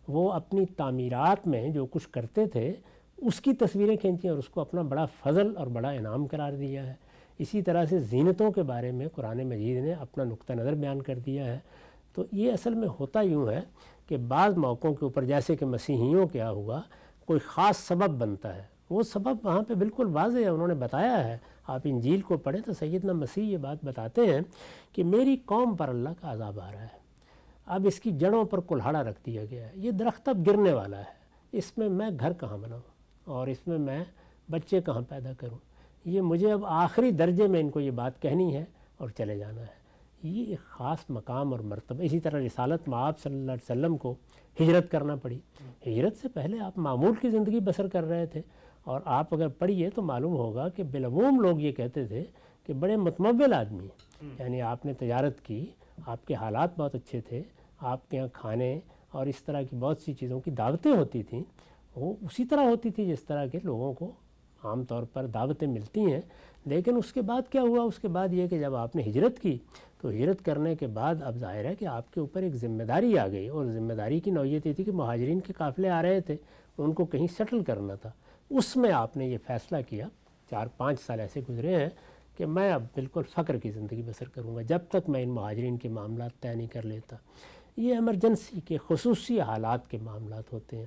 وہ اپنی تعمیرات میں جو کچھ کرتے تھے اس کی تصویریں کھینچی اور اس کو اپنا بڑا فضل اور بڑا انعام قرار دیا ہے. اسی طرح سے زینتوں کے بارے میں قرآن مجید نے اپنا نقطہ نظر بیان کر دیا ہے. تو یہ اصل میں ہوتا یوں ہے کہ بعض موقعوں کے اوپر جیسے کہ مسیحیوں کیا ہوا، کوئی خاص سبب بنتا ہے، وہ سبب وہاں پہ بالکل واضح ہے، انہوں نے بتایا ہے. آپ انجیل کو پڑھیں تو سیدنا مسیح یہ بات بتاتے ہیں کہ میری قوم پر اللہ کا عذاب آ رہا ہے، اب اس کی جڑوں پر کلہاڑا رکھ دیا گیا ہے، یہ درخت اب گرنے والا ہے، اس میں گھر کہاں بناؤں اور اس میں بچے کہاں پیدا کروں؟ یہ مجھے اب آخری درجے میں ان کو یہ بات کہنی ہے اور چلے جانا ہے. یہ ایک خاص مقام اور مرتبہ. اسی طرح رسالت مآب صلی اللہ علیہ وسلم کو ہجرت کرنا پڑی. ہجرت سے پہلے آپ معمول کی زندگی بسر کر رہے تھے، اور آپ اگر پڑھیے تو معلوم ہوگا کہ بالعموم لوگ یہ کہتے تھے کہ بڑے متمول آدمی ہیں. یعنی آپ نے تجارت کی، آپ کے حالات بہت اچھے تھے، آپ کے یہاں کھانے اور اس طرح کی بہت سی چیزوں کی دعوتیں ہوتی تھیں، وہ اسی طرح ہوتی تھی جس طرح کے لوگوں کو عام طور پر دعوتیں ملتی ہیں. لیکن اس کے بعد کیا ہوا؟ اس کے بعد یہ کہ جب آپ نے ہجرت کی تو ہجرت کرنے کے بعد اب ظاہر ہے کہ آپ کے اوپر ایک ذمہ داری آ گئی، اور ذمہ داری کی نوعیت یہ تھی کہ مہاجرین کے قافلے آ رہے تھے، ان کو کہیں سیٹل کرنا تھا. اس میں آپ نے یہ فیصلہ کیا، 4-5 سال ایسے گزرے ہیں کہ میں اب بالکل فقر کی زندگی بسر کروں گا جب تک میں ان مہاجرین کے معاملات طے نہیں کر لیتا۔ یہ ایمرجنسی کے خصوصی حالات کے معاملات ہوتے ہیں۔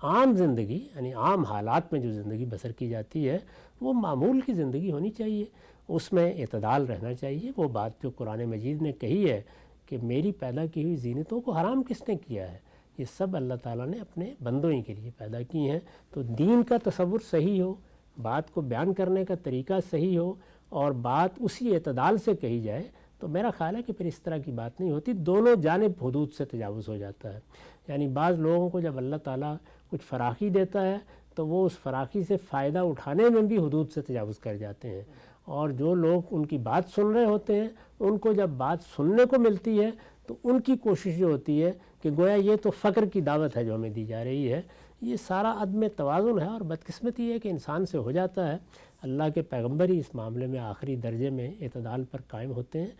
عام زندگی یعنی عام حالات میں جو زندگی بسر کی جاتی ہے وہ معمول کی زندگی ہونی چاہیے، اس میں اعتدال رہنا چاہیے۔ وہ بات جو قرآن مجید نے کہی ہے کہ میری پیدا کی ہوئی زینتوں کو حرام کس نے کیا ہے، یہ سب اللہ تعالیٰ نے اپنے بندوں ہی کے لیے پیدا کی ہیں۔ تو دین کا تصور صحیح ہو، بات کو بیان کرنے کا طریقہ صحیح ہو اور بات اسی اعتدال سے کہی جائے تو میرا خیال ہے کہ پھر اس طرح کی بات نہیں ہوتی، دونوں جانب حدود سے تجاوز ہو جاتا ہے۔ یعنی بعض لوگوں کو جب اللہ تعالیٰ کچھ فراخی دیتا ہے تو وہ اس فراخی سے فائدہ اٹھانے میں بھی حدود سے تجاوز کر جاتے ہیں، اور جو لوگ ان کی بات سن رہے ہوتے ہیں ان کو جب بات سننے کو ملتی ہے تو ان کی کوشش یہ ہوتی ہے کہ گویا یہ تو فقر کی دعوت ہے جو ہمیں دی جا رہی ہے۔ یہ سارا عدم توازن ہے، اور بدقسمتی یہ ہے کہ انسان سے ہو جاتا ہے۔ اللہ کے پیغمبر ہی اس معاملے میں آخری درجے میں اعتدال پر قائم ہوتے ہیں۔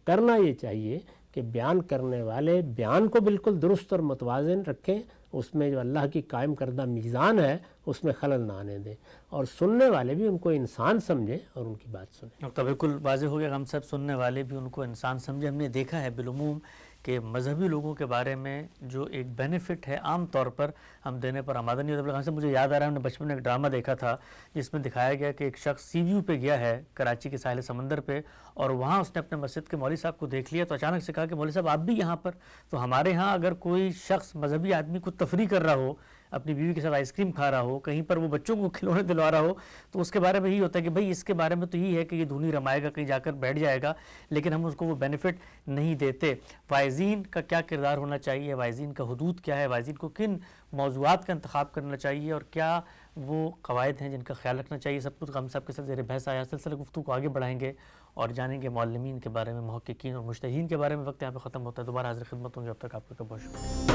کرنا یہ چاہیے کہ بیان کرنے والے بیان کو بالکل درست اور متوازن رکھیں، اس میں جو اللہ کی قائم کردہ میزان ہے اس میں خلل نہ آنے دیں، اور سننے والے بھی ان کو انسان سمجھیں اور ان کی بات سنیں۔ تو بالکل واضح ہو گیا، ہم سب سننے والے بھی ان کو انسان سمجھے۔ ہم نے دیکھا ہے بالعموم کہ مذہبی لوگوں کے بارے میں جو ایک بینیفٹ ہے عام طور پر ہم دینے پر آمادہ نہیں ہوتا۔ سے مجھے یاد آ رہا ہے، ہم نے بچپن میں ایک ڈرامہ دیکھا تھا جس میں دکھایا گیا کہ ایک شخص سی ویو پہ گیا ہے کراچی کے ساحل سمندر پہ، اور وہاں اس نے اپنے مسجد کے مولوی صاحب کو دیکھ لیا تو اچانک سے کہا کہ مولوی صاحب آپ بھی یہاں پر؟ تو ہمارے ہاں اگر کوئی شخص مذہبی آدمی کو تفریح کر رہا ہو، اپنی بیوی کے ساتھ آئس کریم کھا رہا ہو، کہیں پر وہ بچوں کو کھلونے دلوا رہا ہو، تو اس کے بارے میں یہی ہوتا ہے کہ بھائی اس کے بارے میں تو یہی ہے کہ یہ دھونی رمائے گا، کہیں جا کر بیٹھ جائے گا، لیکن ہم اس کو وہ بینیفٹ نہیں دیتے۔ وائزین کا کیا کردار ہونا چاہیے، وائزین کا حدود کیا ہے، وائزین کو کن موضوعات کا انتخاب کرنا چاہیے، اور کیا وہ قواعد ہیں جن کا خیال رکھنا چاہیے، سب کچھ ہم سب کے ساتھ زیر بحث آیا۔ سلسلہ گفتگو کو آگے بڑھائیں گے اور جانیں گے معلمین کے بارے میں، محققین اور مجتہدین کے بارے میں۔ وقت یہاں پہ ختم ہوتا ہے، دوبارہ حاضر خدمت ہوں گے، اب تک آپ کا بہت شکریہ۔